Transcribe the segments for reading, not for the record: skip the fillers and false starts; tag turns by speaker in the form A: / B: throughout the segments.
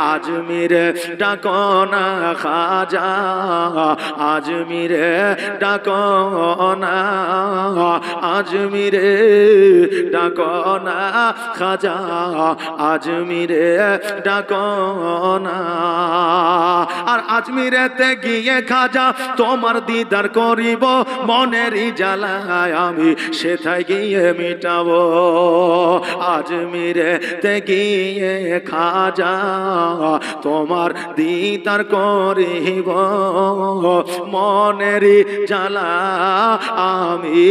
A: আজমিরে ডাকো না খাজা আজমিরে ডাকো না আজমিরে ডাকো না খাজা আজমিরে ডাকো না আর আজমিরেতে গিয়ে খাজা তোমার দিদার করিব মনেরই জ্বালায় আমি সেথায় গিয়ে মিটাবো আজমিরেতে গিয়ে খাজা তোমার দিদার করিব মনেরই জ্বালা আমি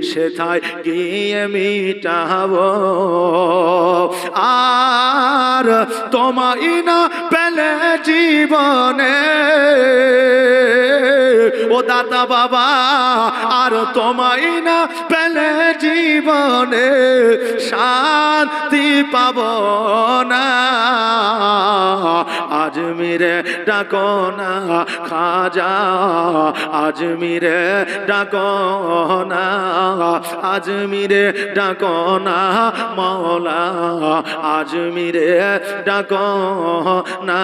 A: সেথায় গিয়ে মিটাবো আর তোমায় না পেলে জীবনে ও দাদা বাবা আর তোমায় না পেলে জীবনে শান্তি পাব না আজমিরে ডাকো না খাজা আজমিরে ডাকো না আজমিরে ডাকো না মাওলা আজমিরে ডাকো না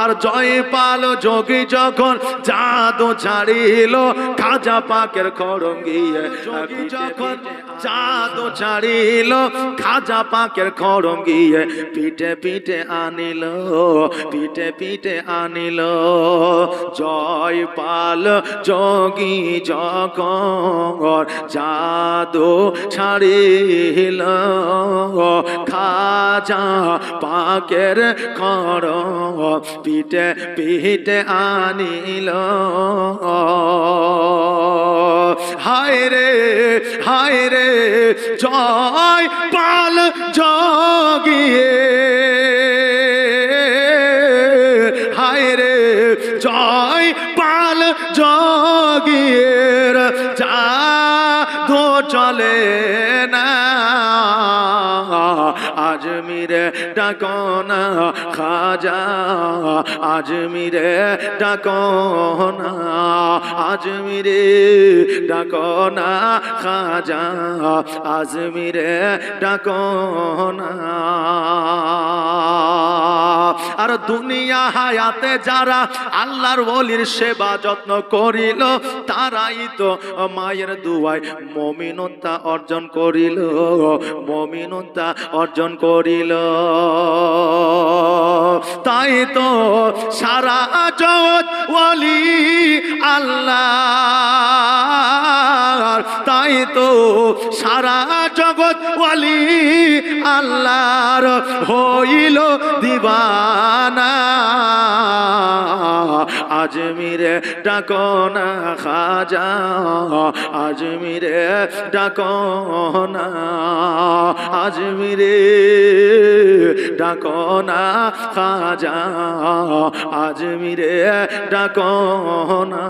A: আর জয়পাল যোগী যখন জাদু ছাড়িল খাজা পাকের খড়ঙ্গিয়ে যোগী যখন জাদু ছাড়িল খাজা পাকের খড়ঙ্গিয়ে পিঠে পিঠে আনিল পিঠে পিঠে আনিল জয়পাল যোগী যখন জাদু ছাড়িল খাজা পাকের খড় পিঠে পিঠে আনিল হায় রে জয় পাল যোগিয়ে হায় রে জয় পাল যোগীর জাদু চলে না আজমিরে ডাকো না খাজা আজমিরে ডাকো না আজমিরে ডাকো না খাজা আজমিরে ডাকো না আর দুনিয়া হায়াতে যারা আল্লাহর ওলির সেবা যত্ন করিল তারাই তো মায়ের দুয়ায় মুমিনতা অর্জন করিল মুমিনতা অর্জন করিল তাই তো সারা জগৎ ওলি আল্লাহ তাই তো সারা জগৎ ওলি আল্লাহর হইল দিবানা আজমিরে ডাকো না খাজা আজমিরে ডাকো না আজমিরে ডাকো না খাজা আজমিরে ডাকো না